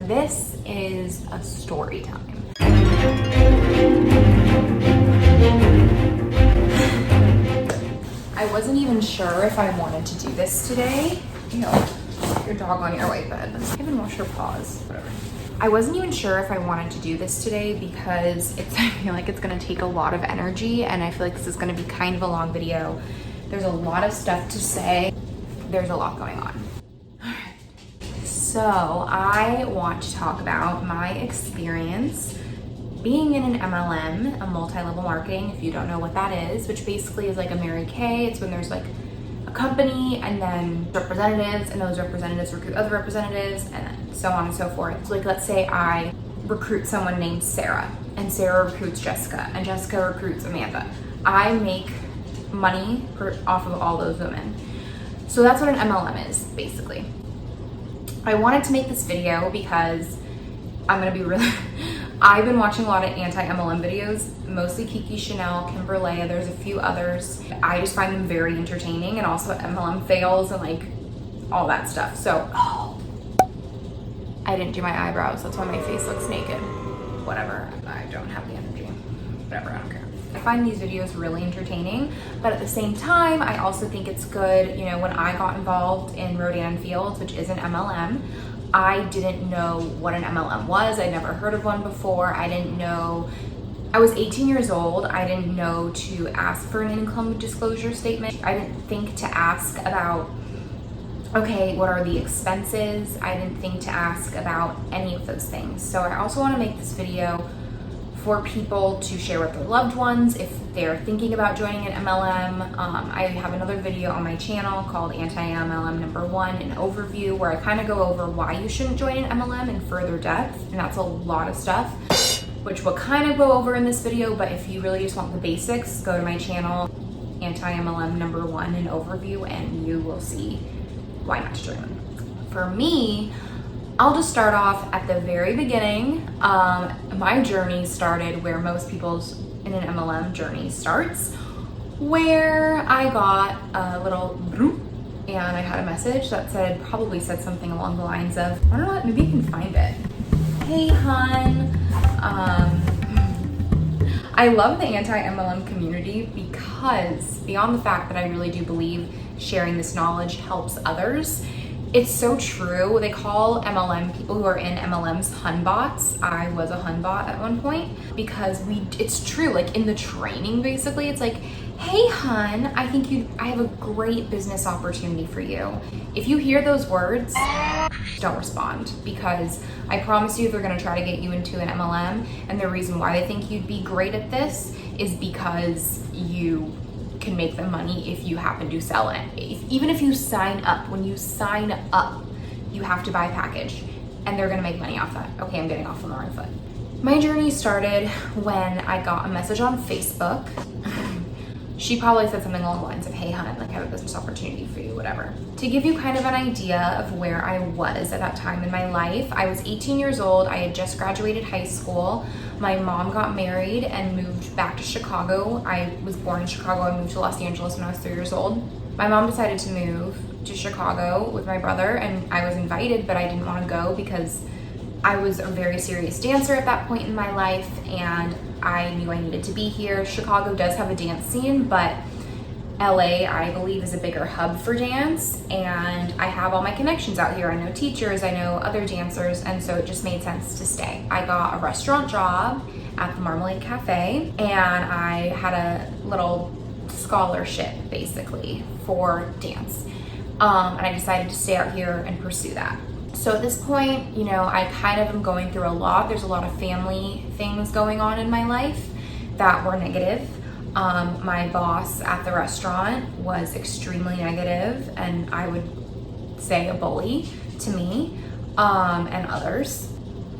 This is a story time. I wasn't even sure if I wanted to do this today. You know, your dog on your white bed. Even wash your paws, whatever. I wasn't even sure if I wanted to do this today because I feel like it's gonna take a lot of energy, and I feel like this is gonna be kind of a long video. There's a lot of stuff to say. There's a lot going on. So I want to talk about my experience being in an MLM, a multi-level marketing, if you don't know what that is, which basically is like a Mary Kay. It's when there's like a company and then representatives, and those representatives recruit other representatives, and then so on and so forth. So like, let's say I recruit someone named Sarah, and Sarah recruits Jessica, and Jessica recruits Amanda. I make money off of all those women. So that's what an MLM is, basically. I wanted to make this video because I'm gonna be really, I've been watching a lot of anti-MLM videos, mostly Kiki Chanel, Kimberlé, there's a few others. I just find them very entertaining, and also MLM fails and like all that stuff. So, I didn't do my eyebrows, that's why my face looks naked. Whatever, I don't have the energy. Whatever, I don't care. I find these videos really entertaining, but at the same time, I also think it's good, you know, when I got involved in Rodan and Fields, which is an MLM, I didn't know what an MLM was. I'd never heard of one before. I didn't know, I was 18 years old. I didn't know to ask for an income disclosure statement. I didn't think to ask about, okay, what are the expenses? I didn't think to ask about any of those things. So I also want to make this video for people to share with their loved ones if they're thinking about joining an MLM. I have another video on my channel called Anti-MLM #1, an overview, where I kind of go over why you shouldn't join an MLM in further depth, and that's a lot of stuff, which we'll kind of go over in this video, but if you really just want the basics, go to my channel, Anti-MLM #1, an overview, and you will see why not to join them. For me, I'll just start off at the very beginning. My journey started where most people's in an MLM journey starts, where I got a little bloop, and I had a message that probably said something along the lines of, I don't know what, maybe you can find it. Hey, hun. I love the anti-MLM community because beyond the fact that I really do believe sharing this knowledge helps others, it's so true. They call MLM, people who are in MLMs, hunbots. I was a hunbot at one point because it's true. Like in the training, basically, it's like, hey hun, I have a great business opportunity for you. If you hear those words, don't respond, because I promise you they're gonna try to get you into an MLM, and the reason why they think you'd be great at this is because you can make them money if you happen to sell it. Even if you sign up, when you sign up, you have to buy a package, and they're gonna make money off that. Okay, I'm getting off on the wrong foot. My journey started when I got a message on Facebook. She probably said something along the lines of, hey hun, like I have a business opportunity for you, whatever. To give you kind of an idea of where I was at that time in my life, I was 18 years old. I had just graduated high school. My mom got married and moved back to Chicago. I was born in Chicago. I moved to Los Angeles when I was 3 years old. My mom decided to move to Chicago with my brother, and I was invited, but I didn't want to go because I was a very serious dancer at that point in my life, and I knew I needed to be here. Chicago does have a dance scene, but LA, I believe, is a bigger hub for dance, and I have all my connections out here. I know teachers, I know other dancers, and so it just made sense to stay. I got a restaurant job at the Marmalade Cafe, and I had a little scholarship, basically, for dance. And I decided to stay out here and pursue that. So at this point, you know, I kind of am going through a lot. There's a lot of family things going on in my life that were negative. My boss at the restaurant was extremely negative, and I would say a bully to me and others.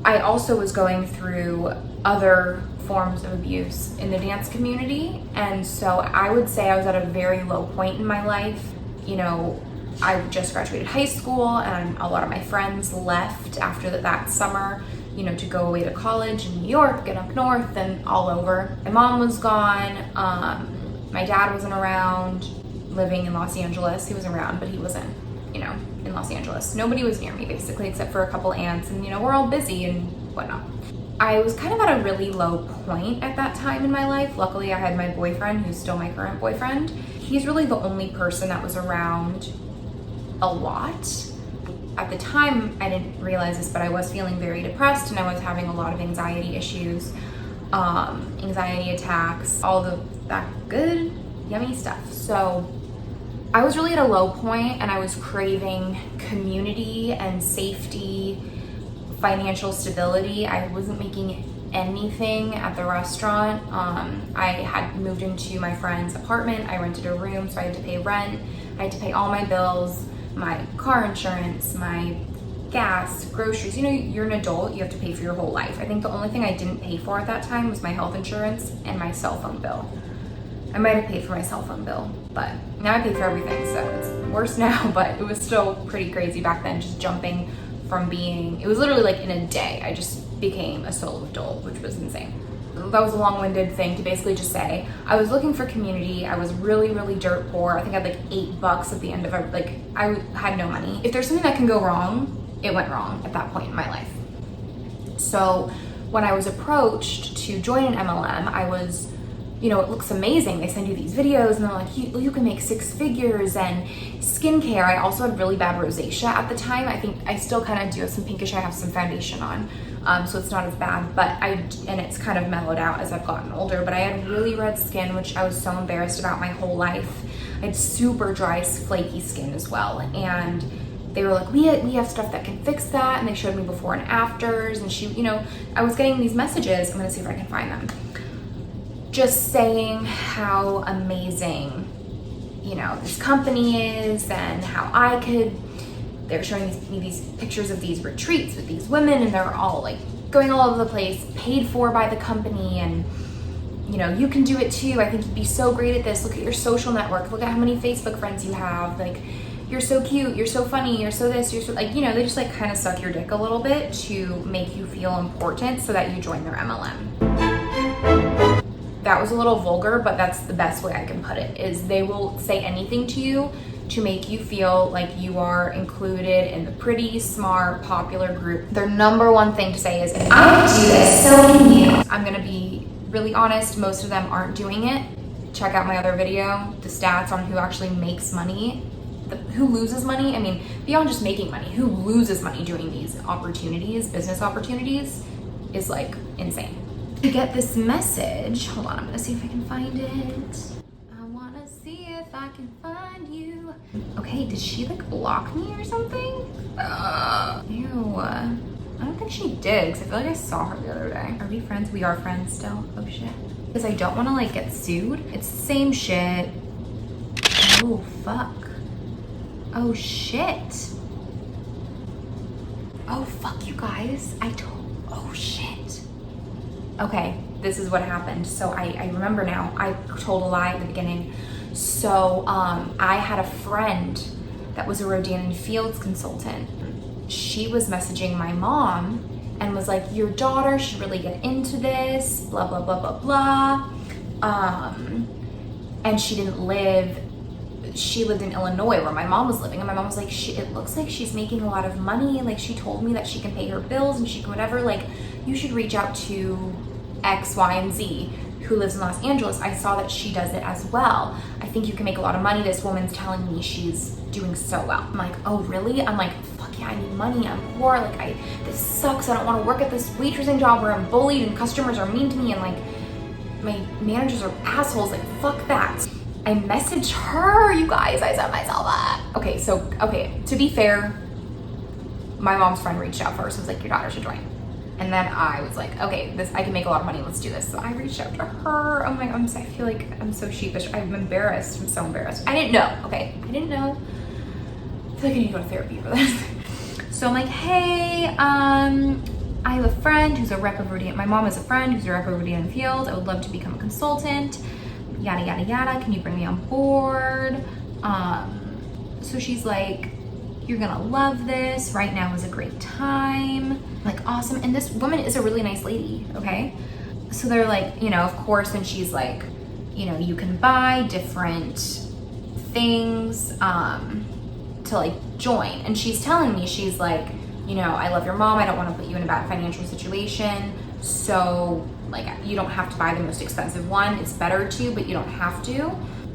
I also was going through other forms of abuse in the dance community, and so I would say I was at a very low point in my life. You know, I just graduated high school, and a lot of my friends left after that summer, you know, to go away to college in New York and up north and all over. My mom was gone. My dad wasn't around, living in Los Angeles. He was around, but he wasn't you know, in Los Angeles. Nobody was near me basically, except for a couple aunts, and you know, we're all busy and whatnot. I was kind of at a really low point at that time in my life. Luckily, I had my boyfriend, who's still my current boyfriend. He's really the only person that was around a lot. At the time, I didn't realize this, but I was feeling very depressed and I was having a lot of anxiety issues, anxiety attacks, all that good, yummy stuff. So I was really at a low point and I was craving community and safety, financial stability. I wasn't making anything at the restaurant. I had moved into my friend's apartment. I rented a room, so I had to pay rent. I had to pay all my bills, my car insurance, my gas, groceries. You know, you're an adult, you have to pay for your whole life. I think the only thing I didn't pay for at that time was my health insurance and my cell phone bill. I might have paid for my cell phone bill, but now I pay for everything, so it's worse now, but it was still pretty crazy back then, just jumping from being, it was literally like in a day, I just became a solo adult, which was insane. That was a long-winded thing to basically just say, I was looking for community. I was really, really dirt poor. I think I had like $8 at the end of it. Like, I had no money. If there's something that can go wrong, it went wrong at that point in my life. So when I was approached to join an MLM, I was, you know, it looks amazing. They send you these videos and they're like, you can make 6 figures, and skincare. I also had really bad rosacea at the time. I think I still kind of do have some pinkish. I have some foundation on, so it's not as bad, but and it's kind of mellowed out as I've gotten older, but I had really red skin, which I was so embarrassed about my whole life. I had super dry, flaky skin as well. And they were like, we have stuff that can fix that. And they showed me before and afters. And she, you know, I was getting these messages. I'm gonna see if I can find them. Just saying how amazing, you know, this company is and how I could, they were showing me these pictures of these retreats with these women, and they're all like going all over the place, paid for by the company, and you know, you can do it too. I think you'd be so great at this. Look at your social network. Look at how many Facebook friends you have. Like, you're so cute, you're so funny, you're so this, you're so, like, you know, they just like kind of suck your dick a little bit to make you feel important so that you join their MLM. That was a little vulgar, but that's the best way I can put it, is they will say anything to you to make you feel like you are included in the pretty, smart, popular group. Their number one thing to say is, if I do this, so can you. I'm gonna be really honest, most of them aren't doing it. Check out my other video, the stats on who actually makes money, who loses money. I mean, beyond just making money, who loses money doing these opportunities, business opportunities, is like insane. To get this message, hold on, I'm gonna see if I can find it. I wanna see if I can find you. Okay, did she like block me or something? Ew. I don't think she did, because I feel like I saw her the other day. Are we friends? We are friends still. Oh shit. Because I don't want to like get sued. It's the same shit. Oh fuck. Oh shit. Oh fuck, you guys. Oh shit. Okay, this is what happened. So I remember now. I told a lie at the beginning. So I had a friend that was a Rodan and Fields consultant. She was messaging my mom and was like, your daughter should really get into this, blah, blah, blah, blah, blah. And she lived in Illinois where my mom was living. And my mom was like, it looks like she's making a lot of money. Like, she told me that she can pay her bills and she can whatever. Like, you should reach out to X, Y, and Z who lives in Los Angeles. I saw that she does it as well. I think you can make a lot of money. This woman's telling me she's doing so well. I'm like, oh really? I'm like, fuck yeah, I need money. I'm poor. Like, this sucks. I don't want to work at this waitressing job where I'm bullied and customers are mean to me and like my managers are assholes. Like, fuck that. I messaged her, you guys. I set myself up. Okay, to be fair, my mom's friend reached out first and was like, your daughter should join. And then I was like, okay, I can make a lot of money, let's do this. So I reached out to her. Oh my God, I feel like I'm so sheepish. I'm embarrassed, I'm so embarrassed. I didn't know, okay? I didn't know. I feel like I need to go to therapy for this. So I'm like, hey, I have a friend who's a rep of Rodan. My mom has a friend who's a rep of Rodan and Fields. I would love to become a consultant, yada, yada, yada. Can you bring me on board? So she's like, you're gonna love this. Right now is a great time. Like, awesome. And this woman is a really nice lady, okay? So they're like, you know, of course, and she's like, you know, you can buy different things to like join. And she's telling me, she's like, you know, I love your mom, I don't want to put you in a bad financial situation, so like you don't have to buy the most expensive one, it's better to, but you don't have to.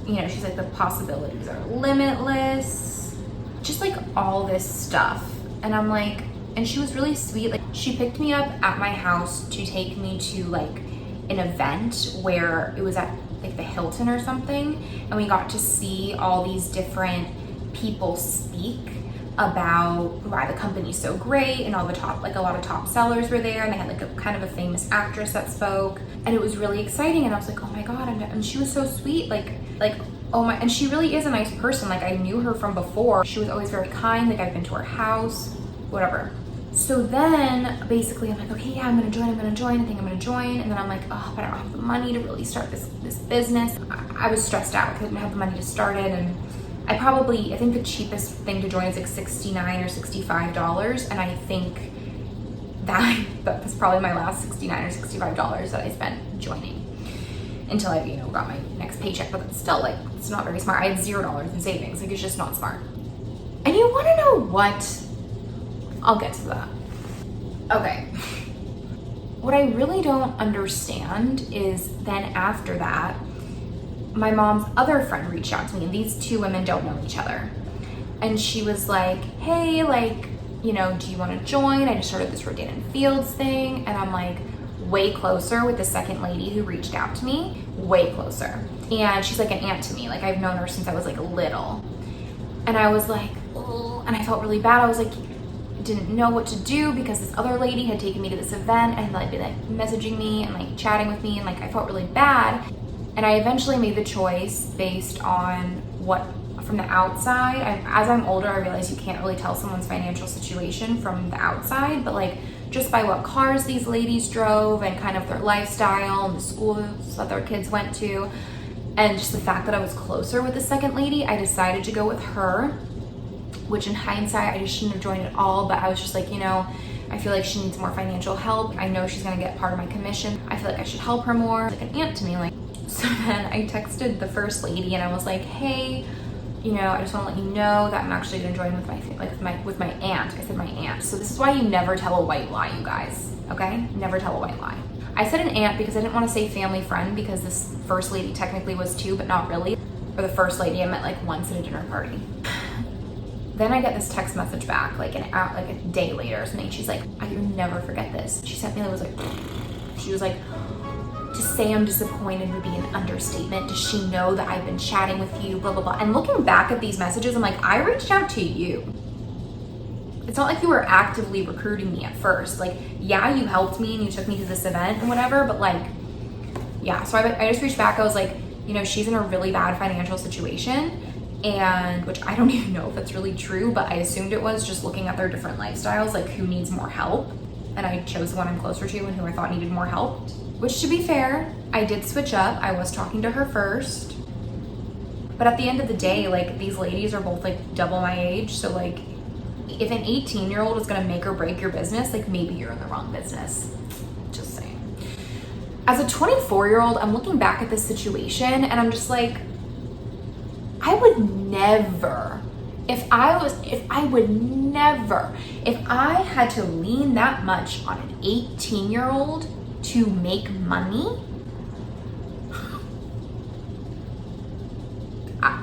You know, she's like, the possibilities are limitless, just like all this stuff. And I'm like, and she was really sweet. Like, she picked me up at my house to take me to like an event where it was at like the Hilton or something, and we got to see all these different people speak about why the company's so great, and all the top, like a lot of top sellers were there, and they had like a kind of a famous actress that spoke, and it was really exciting. And I was like, oh my god, and she was so sweet, like oh my, and she really is a nice person. Like, I knew her from before. She was always very kind. Like, I've been to her house, whatever. So then basically I'm like, okay, yeah, I'm gonna join, I think I'm gonna join. And then I'm like, oh, but I don't have the money to really start this business. I was stressed out. I couldn't have the money to start it. And I think the cheapest thing to join is like $69 or $65. And I think that was probably my last $69 or $65 that I spent joining until I, you know, got my next paycheck. But it's still like, it's not very smart. I had $0 in savings. Like, it's just not smart. And you wanna know what? I'll get to that. Okay. What I really don't understand is then after that, my mom's other friend reached out to me, and these two women don't know each other. And she was like, hey, like, you know, do you want to join? I just started this Rodan and Fields thing. And I'm like, way closer with the second lady who reached out to me, way closer. And she's like an aunt to me. Like, I've known her since I was like little. And I was like, oh, and I felt really bad. I was like, didn't know what to do because this other lady had taken me to this event and like been like messaging me and like chatting with me, and like I felt really bad. And I eventually made the choice based on what, from the outside, as I'm older, I realize you can't really tell someone's financial situation from the outside, but like just by what cars these ladies drove and kind of their lifestyle and the schools that their kids went to, and just the fact that I was closer with the second lady, I decided to go with her. Which in hindsight, I just shouldn't have joined at all, but I was just like, you know, I feel like she needs more financial help. I know she's gonna get part of my commission. I feel like I should help her more. Like an aunt to me, like. So then I texted the first lady and I was like, hey, you know, I just wanna let you know that I'm actually gonna join with my aunt. I said my aunt. So this is why you never tell a white lie, you guys, okay? Never tell a white lie. I said an aunt because I didn't wanna say family friend, because this first lady technically was too, but not really. For the first lady, I met like once at a dinner party. Then I get this text message back like a day later or something. She's like, I can never forget this. She sent me, she was like, to say I'm disappointed would be an understatement. Does she know that I've been chatting with you, blah, blah, blah. And looking back at these messages, I'm like, I reached out to you. It's not like you were actively recruiting me at first. Like, yeah, you helped me and you took me to this event and whatever, but like, yeah. So I just reached back. I was like, you know, she's in a really bad financial situation. And which I don't even know if that's really true, but I assumed it was, just looking at their different lifestyles, like who needs more help. And I chose the one I'm closer to and who I thought needed more help. Which, to be fair, I did switch up. I was talking to her first. But at the end of the day, like, these ladies are both like double my age. So like, if an 18-year-old is gonna make or break your business, like maybe you're in the wrong business. Just saying. As a 24-year-old, I'm looking back at this situation and I'm just like, I would never, if I had to lean that much on an 18-year-old to make money,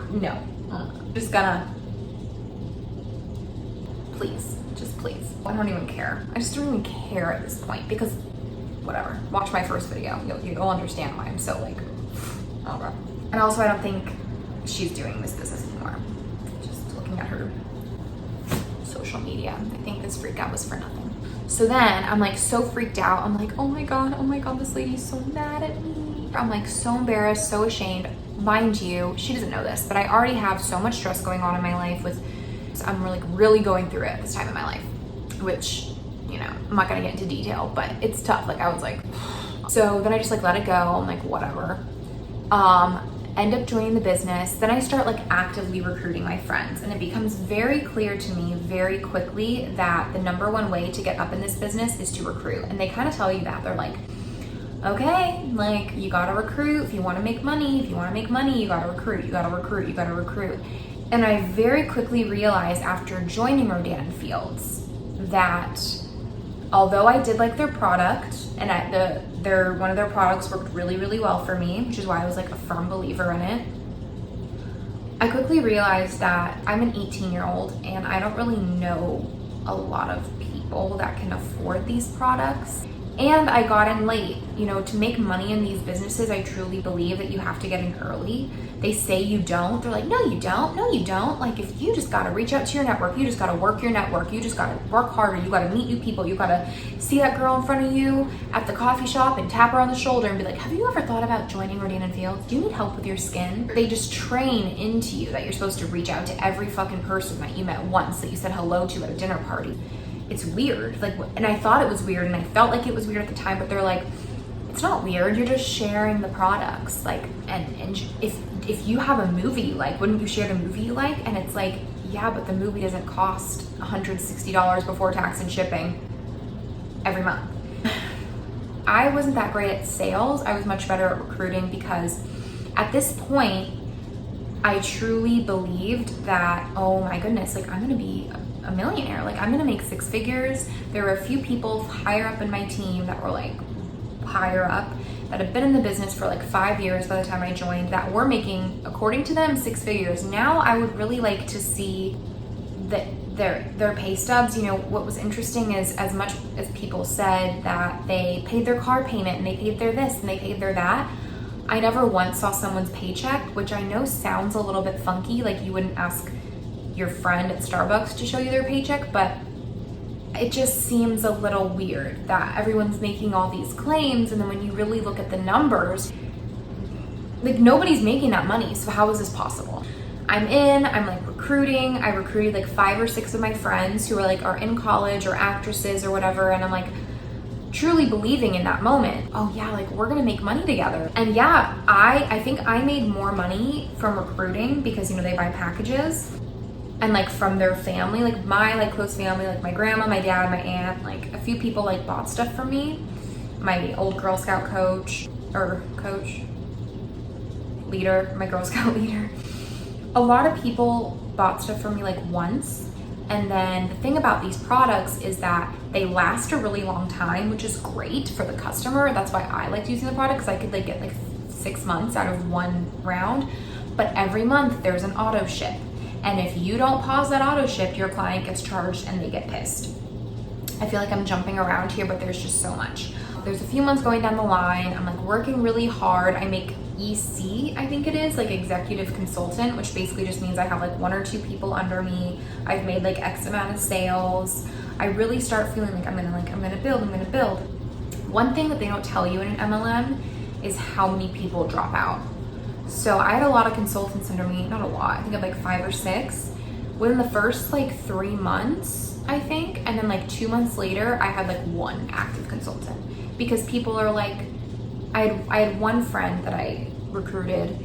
no, just gonna, please, just please. I don't even care. I just don't even care at this point, because whatever, watch my first video. You'll understand why I'm so like, over. And also I don't think she's doing this business anymore. Just looking at her social media, I think this freak out was for nothing. So then I'm like so freaked out. I'm like, oh my god, this lady's so mad at me. I'm like so embarrassed, so ashamed. Mind you, she doesn't know this, but I already have so much stress going on in my life I'm really going through it at this time in my life, which, you know, I'm not gonna get into detail, but it's tough. Like, I was like, so then I just like let it go. I'm like, whatever. End up joining the business. Then I start like actively recruiting my friends, and it becomes very clear to me very quickly that the number one way to get up in this business is to recruit. And they kind of tell you that. They're like, okay, like, you gotta recruit if you want to make money. If you want to make money, you gotta recruit, you gotta recruit, you gotta recruit. And I very quickly realized after joining Rodan and Fields that although I did like their product, and one of their products worked really, really well for me, which is why I was like a firm believer in it, I quickly realized that I'm an 18-year-old and I don't really know a lot of people that can afford these products. And I got in late. You know, to make money in these businesses, I truly believe that you have to get in early. They say you don't. They're like, no, you don't. No, you don't. Like, if you just got to reach out to your network, you just got to work your network, you just got to work harder, you got to meet new people, you got to see that girl in front of you at the coffee shop and tap her on the shoulder and be like, have you ever thought about joining Rodan and Fields? Do you need help with your skin? They just train into you that you're supposed to reach out to every fucking person that you met once, that you said hello to at a dinner party. It's weird. Like, and I thought it was weird and I felt like it was weird at the time, but they're like, it's not weird, you're just sharing the products. Like, and if you have a movie you like, wouldn't you share the movie you like? And it's like, yeah, but the movie doesn't cost $160 before tax and shipping every month. I wasn't that great at sales. I was much better at recruiting, because at this point, I truly believed that, oh my goodness, like, I'm gonna be a millionaire. Like, I'm gonna make six figures. There were a few people higher up in my team that were like higher up that have been in the business for like 5 years by the time I joined, that were making, according to them, six figures. Now I would really like to see that their pay stubs. You know, what was interesting is, as much as people said that they paid their car payment and they paid their this and they paid their that, I never once saw someone's paycheck, which I know sounds a little bit funky. Like, you wouldn't ask your friend at Starbucks to show you their paycheck, but it just seems a little weird that everyone's making all these claims, and then when you really look at the numbers, like, nobody's making that money. So how is this possible? I'm like recruiting. I recruited like 5 or 6 of my friends who are in college or actresses or whatever, and I'm like truly believing in that moment, oh yeah, like, we're gonna make money together. And yeah, I think I made more money from recruiting because, you know, they buy packages, and like from their family, like my like close family, like my grandma, my dad, my aunt, like a few people like bought stuff from me. My old Girl Scout leader, my Girl Scout leader. A lot of people bought stuff from me like once. And then the thing about these products is that they last a really long time, which is great for the customer. That's why I liked using the product, because I could like get like 6 months out of one round. But every month there's an auto ship. And if you don't pause that auto ship, your client gets charged and they get pissed. I feel like I'm jumping around here, but there's just so much. There's a few months going down the line. I'm like working really hard. I make EC, I think it is, like executive consultant, which basically just means I have like 1 or 2 people under me. I've made like X amount of sales. I really start feeling like I'm gonna build. One thing that they don't tell you in an MLM is how many people drop out. So I had a lot of consultants under me, not a lot, I think I had like 5 or 6. Within the first like 3 months, I think, and then like 2 months later, I had like 1 active consultant, because people are like, I had one friend that I recruited.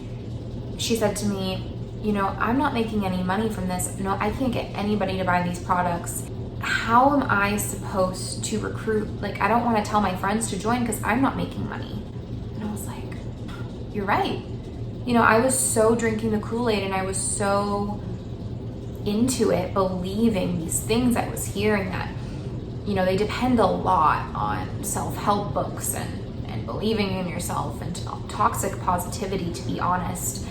She said to me, you know, I'm not making any money from this. No, I can't get anybody to buy these products. How am I supposed to recruit? Like, I don't want to tell my friends to join because I'm not making money. And I was like, you're right. You know, I was so drinking the Kool-Aid and I was so into it, believing these things I was hearing, that, you know, they depend a lot on self-help books and believing in yourself and toxic positivity, to be honest,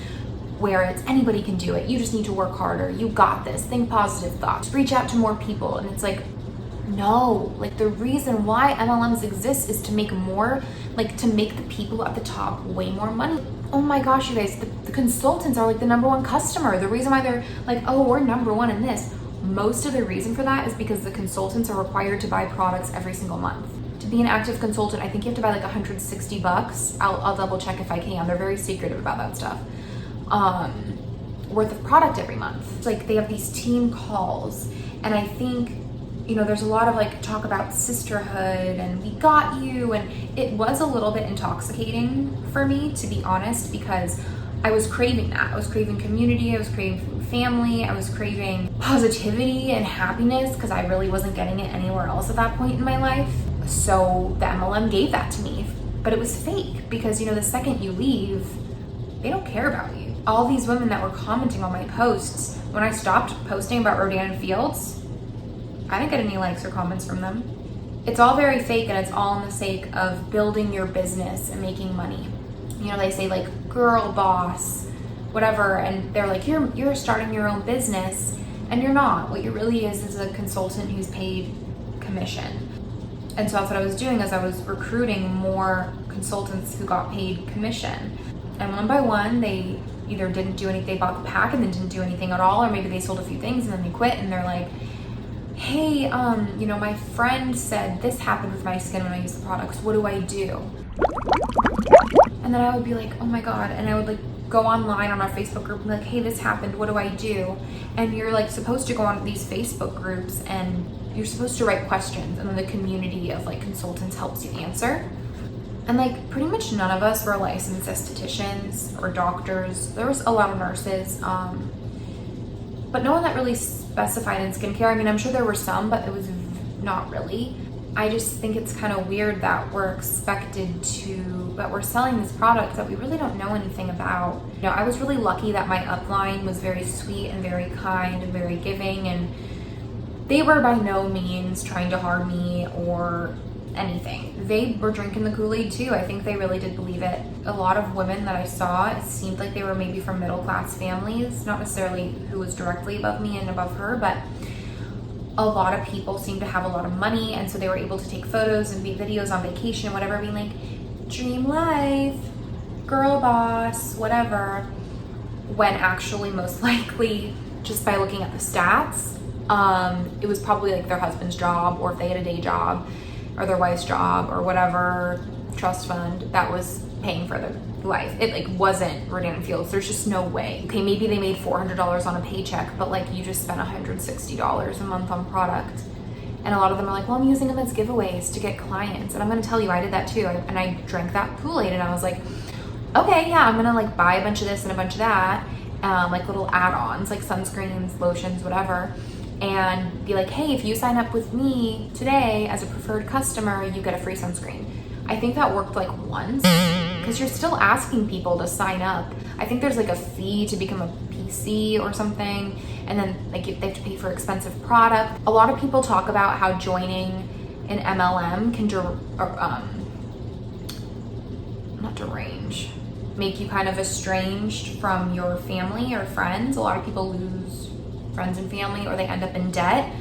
where it's anybody can do it. You just need to work harder. You got this. Think positive thoughts. Reach out to more people. And it's like, no, like, the reason why MLMs exist is to make more, like, to make the people at the top way more money. Oh my gosh, you guys, the consultants are like the #1 customer. The reason why they're like, oh, we're #1 in this. Most of the reason for that is because the consultants are required to buy products every single month. To be an active consultant, I think you have to buy like $160. I'll double check if I can. They're very secretive about that stuff. Worth of product every month. It's like they have these team calls, and I think, you know, there's a lot of like talk about sisterhood and we got you, and it was a little bit intoxicating for me, to be honest, because I was craving that. I was craving community, I was craving family, I was craving positivity and happiness, because I really wasn't getting it anywhere else at that point in my life. So the MLM gave that to me, but it was fake, because, you know, the second you leave, they don't care about you. All these women that were commenting on my posts, when I stopped posting about Rodan and Fields, I didn't get any likes or comments from them. It's all very fake, and it's all in the sake of building your business and making money. You know, they say like girl boss, whatever, and they're like, you're starting your own business, and you're not. What you really is a consultant who's paid commission. And so that's what I was doing, is I was recruiting more consultants who got paid commission. And one by one, they either didn't do anything, they bought the pack and then didn't do anything at all, or maybe they sold a few things and then they quit, and they're like, hey, you know, my friend said this happened with my skin when I use the products. What do I do? And then I would be like, oh my God. And I would like go online on our Facebook group and be like, hey, this happened. What do I do? And you're like supposed to go on these Facebook groups and you're supposed to write questions, and then the community of like consultants helps you answer. And like pretty much none of us were licensed estheticians or doctors. There was a lot of nurses, but no one that really specified in skincare. I mean, I'm sure there were some, but it was not really. I just think it's kind of weird that we're selling this product that we really don't know anything about. You know, I was really lucky that my upline was very sweet and very kind and very giving, and they were by no means trying to harm me or anything. They were drinking the Kool-Aid too. I think they really did believe it. A lot of women that I saw, it seemed like they were maybe from middle-class families, not necessarily who was directly above me and above her, but a lot of people seemed to have a lot of money, and so they were able to take photos and make videos on vacation, whatever, being like, dream life, girl boss, whatever, when actually most likely, just by looking at the stats, it was probably like their husband's job, or if they had a day job, or their wife's job, or whatever trust fund that was paying for their life. It like wasn't Rodan and Fields. There's just no way. Okay, maybe they made $400 on a paycheck, but like you just spent $160 a month on product. And a lot of them are like, well, I'm using them as giveaways to get clients. And I'm gonna tell you, I did that too. And I drank that Kool-Aid, and I was like, okay, yeah, I'm gonna like buy a bunch of this and a bunch of that, like little add-ons, like sunscreens, lotions, whatever, and be like, hey, if you sign up with me today as a preferred customer, you get a free sunscreen. I think that worked like once, because you're still asking people to sign up. I think there's like a fee to become a PC or something, and then like they have to pay for expensive product. A lot of people talk about how joining an MLM can not derange, make you kind of estranged from your family or friends. A lot of people lose friends and family, or they end up in debt.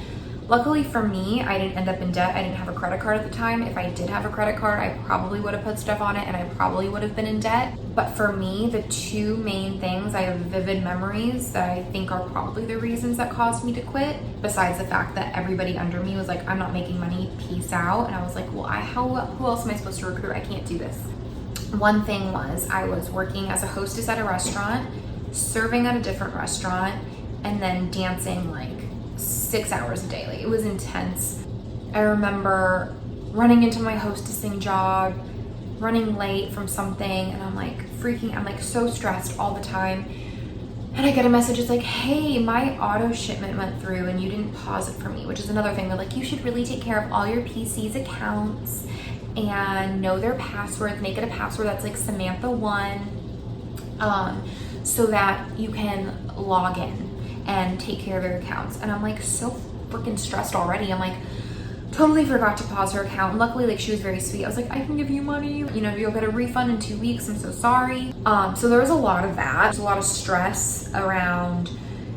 Luckily for me, I didn't end up in debt. I didn't have a credit card at the time. If I did have a credit card, I probably would have put stuff on it, and I probably would have been in debt. But for me, the two main things, I have vivid memories that I think are probably the reasons that caused me to quit, besides the fact that everybody under me was like, I'm not making money, peace out. And I was like, well, who else am I supposed to recruit? I can't do this. One thing was, I was working as a hostess at a restaurant, serving at a different restaurant, and then dancing like 6 hours a day. Like, it was intense. I remember running into my hostessing job, running late from something, and I'm like freaking, I'm like so stressed all the time. And I get a message, it's like, hey, my auto shipment went through and you didn't pause it for me, which is another thing. They're like, you should really take care of all your PC's accounts and know their passwords, make it a password that's like Samantha1, so that you can log in and take care of your accounts. And I'm like so freaking stressed already. I'm like, totally forgot to pause her account. And luckily, like, she was very sweet. I was like, I can give you money, you know, you'll get a refund in 2 weeks, I'm so sorry. So there was a lot of that. There's a lot of stress around,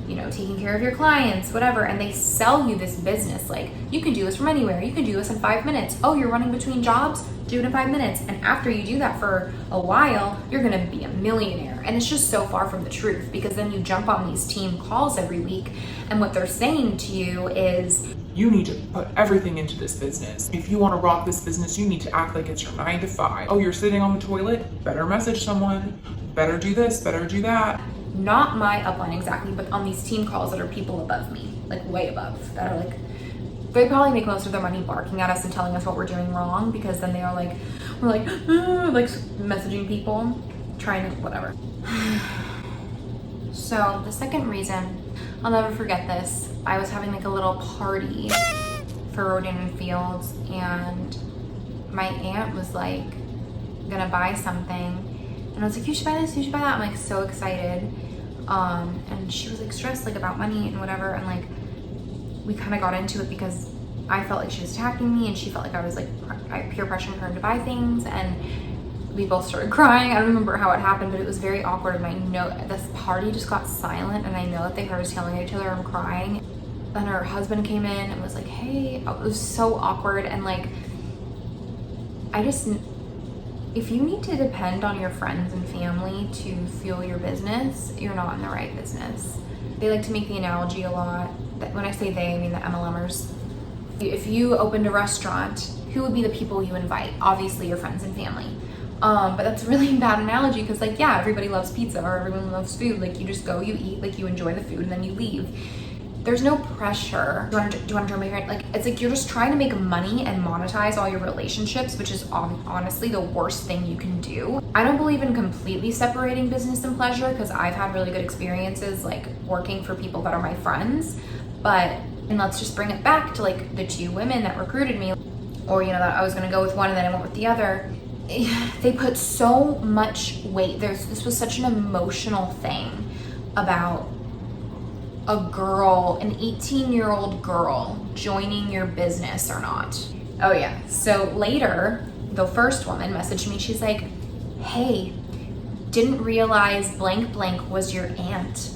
you know, taking care of your clients, whatever. And they sell you this business, like, you can do this from anywhere, you can do this in 5 minutes. Oh, you're running between jobs, do it in 5 minutes. And after you do that for a while, you're gonna be a millionaire. And it's just so far from the truth, because then you jump on these team calls every week, and what they're saying to you is, you need to put everything into this business. If you want to rock this business, you need to act like it's your 9 to 5. Oh, you're sitting on the toilet? Better message someone. Better do this, better do that. Not my upline exactly, but on these team calls that are people above me, like way above, that are like, they probably make most of their money barking at us and telling us what we're doing wrong, because then they are like, we're like, like messaging people, trying to, whatever. So the second reason, I'll never forget this. I was having like a little party for Rodan and Fields, and my aunt was like gonna buy something, And I was like, you should buy this, you should buy that. I'm like so excited. And she was like stressed like about money and whatever. And like, we kind of got into it because I felt like she was attacking me and she felt like I was like peer pressuring her to buy things. And we both started crying. I don't remember how it happened, but it was very awkward. And I know this party just got silent, and I know that they heard us yelling at each other and crying. Then her husband came in and was like, hey, it was so awkward. And like, if you need to depend on your friends and family to fuel your business, you're not in the right business. They like to make the analogy a lot, that when I say they, I mean the MLMers. If you opened a restaurant, who would be the people you invite? Obviously your friends and family. But that's a really bad analogy because like, yeah, everybody loves pizza or everyone loves food. Like you just go, you eat, like you enjoy the food and then you leave. There's no pressure. Do you want to join my parent? Like, it's like you're just trying to make money and monetize all your relationships, which is honestly the worst thing you can do. I don't believe in completely separating business and pleasure because I've had really good experiences like working for people that are my friends. And let's just bring it back to like the two women that recruited me, or you know, that I was gonna go with one and then I went with the other. They put so much weight. This was such an emotional thing about a girl, an 18-year-old girl joining your business or not. Oh yeah, so later, the first woman messaged me, she's like, hey, didn't realize blank blank was your aunt.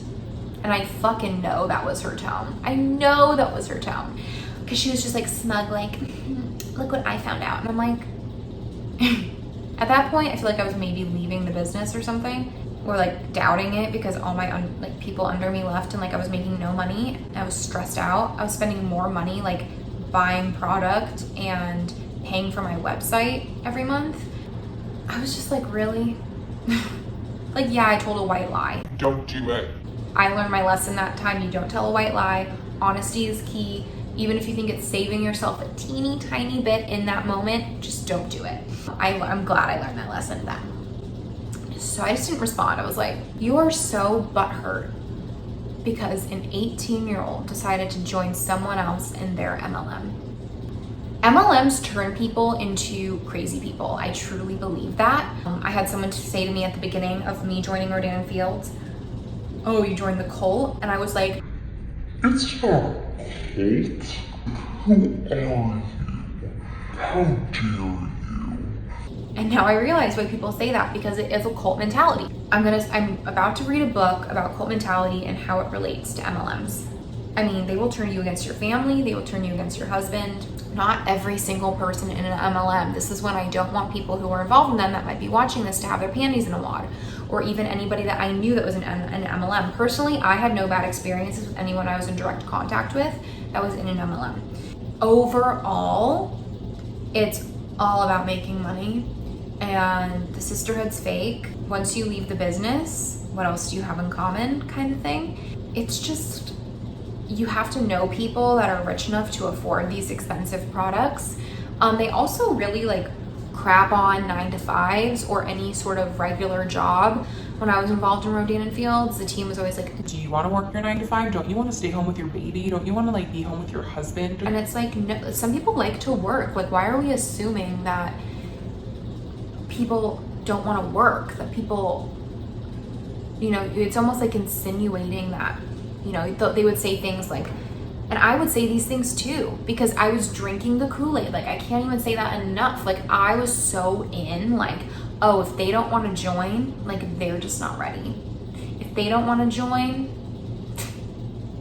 And I fucking know that was her tone. I know that was her tone. Because she was just like smug, like, look what I found out. And I'm like, at that point, I feel like I was maybe leaving the business or something, or like doubting it because all my like people under me left and like I was making no money. I was stressed out. I was spending more money like buying product and paying for my website every month. I was just like, really? Like, yeah, I told a white lie. Don't do it. I learned my lesson that time. You don't tell a white lie. Honesty is key. Even if you think it's saving yourself a teeny tiny bit in that moment, just don't do it. I'm glad I learned that lesson then. So I just didn't respond. I was like, you are so butthurt because an 18-year-old decided to join someone else in their MLM. MLMs turn people into crazy people. I truly believe that. I had someone say to me at the beginning of me joining Rodan and Fields, oh, you joined the cult? And I was like, it's not a cult. Who are you? How dare you? and now I realize why people say that, because it is a cult mentality. I'm about to read a book about cult mentality and how it relates to MLMs. I mean, they will turn you against your family, they will turn you against your husband. Not every single person in an MLM. This is when I don't want people who are involved in them that might be watching this to have their panties in a wad, or even anybody that I knew that was in an MLM. Personally, I had no bad experiences with anyone I was in direct contact with that was in an MLM. Overall, it's all about making money, and the sisterhood's fake. Once you leave the business, what else do you have in common, kind of thing? It's just, you have to know people that are rich enough to afford these expensive products. They also really like crap on 9-to-5s or any sort of regular job. When I was involved in Rodan and Fields, the team was always like, do you want to work your 9-to-5? Don't you want to stay home with your baby? Don't you want to like be home with your husband? and it's like, no, some people like to work. Like, why are we assuming that people don't want to work? That people, you know, it's almost like insinuating that, you know, they would say things like, and I would say these things too, because I was drinking the Kool-Aid. Like, I can't even say that enough. Like, I was so in, like, oh, if they don't want to join, like, they're just not ready. If they don't want to join,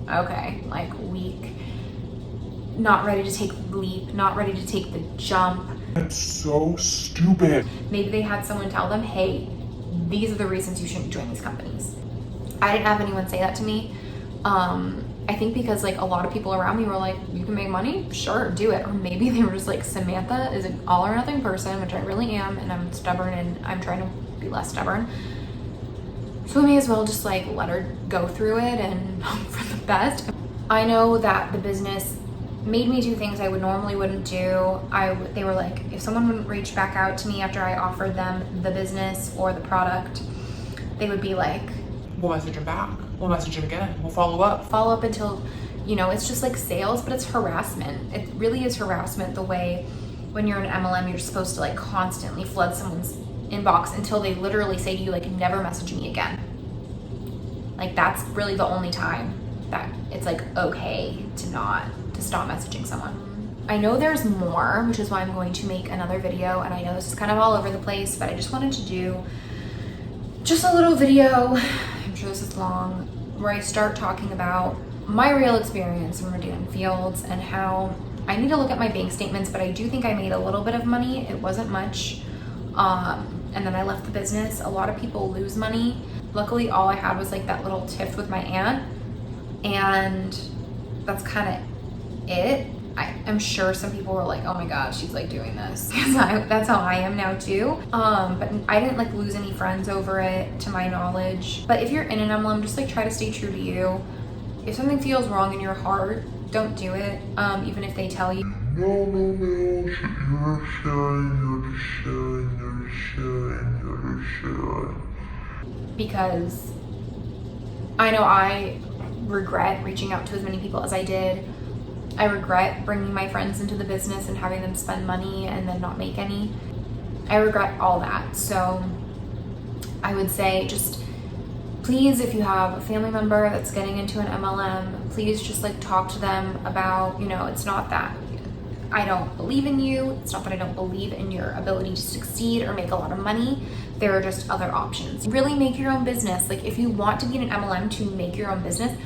okay, like, weak, not ready to take the leap, not ready to take the jump. That's so stupid. Maybe they had someone tell them, hey, these are the reasons you shouldn't join these companies. I didn't have anyone say that to me. I think because like a lot of people around me were like, you can make money? Sure, do it. Or maybe they were just like, Samantha is an all or nothing person, which I really am, and I'm stubborn and I'm trying to be less stubborn. So we may as well just like let her go through it and hope for the best. I know that the business made me do things I normally wouldn't do. They were like, if someone wouldn't reach back out to me after I offered them the business or the product, they would be like, we'll message him back. We'll message him again. We'll follow up until, you know, it's just like sales, but it's harassment. It really is harassment, the way when you're in MLM, you're supposed to like constantly flood someone's inbox until they literally say to you, like, never message me again. Like, that's really the only time that it's like okay to stop messaging someone. I know there's more, which is why I'm going to make another video, and I know this is kind of all over the place, but I just wanted to do just a little video, I'm sure this is long, where I start talking about my real experience in Rodan and Fields and how I need to look at my bank statements, but I do think I made a little bit of money. It wasn't much. And then I left the business. A lot of people lose money. Luckily, all I had was like that little tiff with my aunt, and that's kind of it. I'm sure some people were like, oh my God, she's like doing this. Because that's how I am now too. But I didn't like lose any friends over it to my knowledge. But if you're in an MLM, just like try to stay true to you. If something feels wrong in your heart, don't do it. Even if they tell you. No, you're just sharing. Because I know I regret reaching out to as many people as I did. I regret bringing my friends into the business and having them spend money and then not make any. I regret all that. So I would say just please, if you have a family member that's getting into an MLM, please just like talk to them about, it's not that I don't believe in you. It's not that I don't believe in your ability to succeed or make a lot of money. There are just other options. Really make your own business. Like if you want to be in an MLM to make your own business,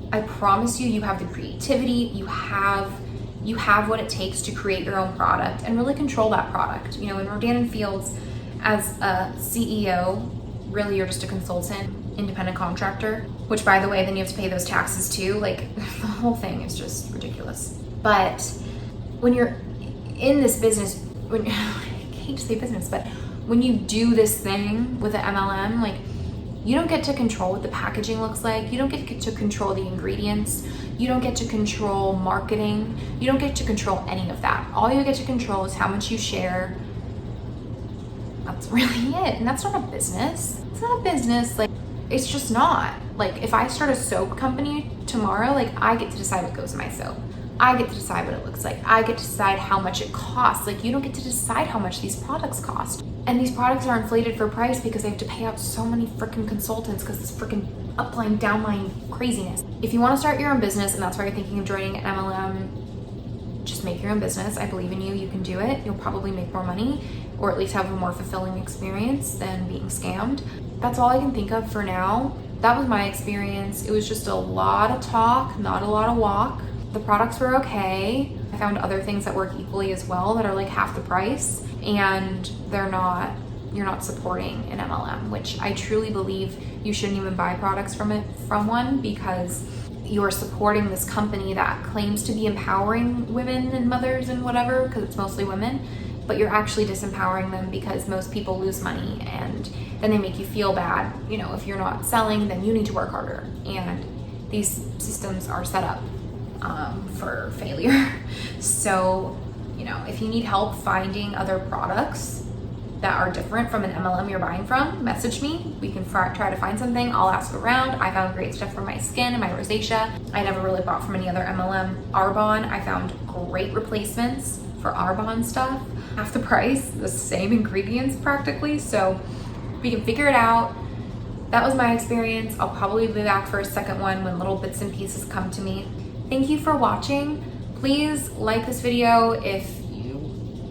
I promise you, you have the creativity, you have what it takes to create your own product and really control that product. In Rodan and Fields, as a CEO, really you're just a consultant, independent contractor, which by the way, then you have to pay those taxes too. Like the whole thing is just ridiculous. But when you're in this business, I hate to say business, but when you do this thing with an MLM, like you don't get to control what the packaging looks like. You don't get to control the ingredients. You don't get to control marketing. You don't get to control any of that. All you get to control is how much you share. That's really it. And that's not a business. It's not a business. Like, it's just not. Like, if I start a soap company tomorrow, like, I get to decide what goes in my soap. I get to decide what it looks like. I get to decide how much it costs. Like, you don't get to decide how much these products cost. And these products are inflated for price because they have to pay out so many freaking consultants because this freaking upline, downline craziness. If you want to start your own business and that's why you're thinking of joining an MLM, just make your own business. I believe in you. You can do it. You'll probably make more money or at least have a more fulfilling experience than being scammed. That's all I can think of for now. That was my experience. It was just a lot of talk, not a lot of walk. The products were okay. I found other things that work equally as well that are like half the price, and you're not supporting an MLM, which I truly believe you shouldn't even buy products from one, because you're supporting this company that claims to be empowering women and mothers and whatever, because it's mostly women, but you're actually disempowering them because most people lose money and then they make you feel bad. If you're not selling, then you need to work harder, and these systems are set up for failure. So, if you need help finding other products that are different from an MLM you're buying from, message me. We can try to find something. I'll ask around. I found great stuff for my skin and my rosacea. I never really bought from any other MLM. Arbonne, I found great replacements for Arbonne stuff. Half the price, the same ingredients practically. So we can figure it out. That was my experience. I'll probably be back for a second one when little bits and pieces come to me. Thank you for watching. Please like this video if you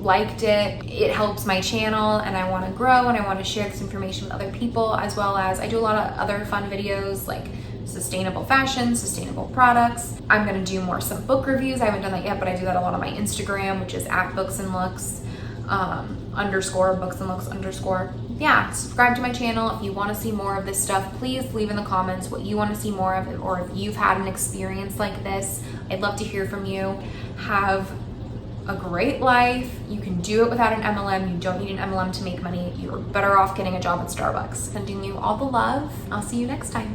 liked it. It helps my channel and I want to grow and I want to share this information with other people, as well as I do a lot of other fun videos like sustainable fashion, sustainable products. I'm going to do some book reviews. I haven't done that yet, but I do that a lot on my Instagram, which is @booksandlooks _booksandlooks_. Yeah, subscribe to my channel. If you want to see more of this stuff, please leave in the comments what you want to see more of, or if you've had an experience like this. I'd love to hear from you. Have a great life. You can do it without an MLM. You don't need an MLM to make money. You're better off getting a job at Starbucks. Sending you all the love. I'll see you next time.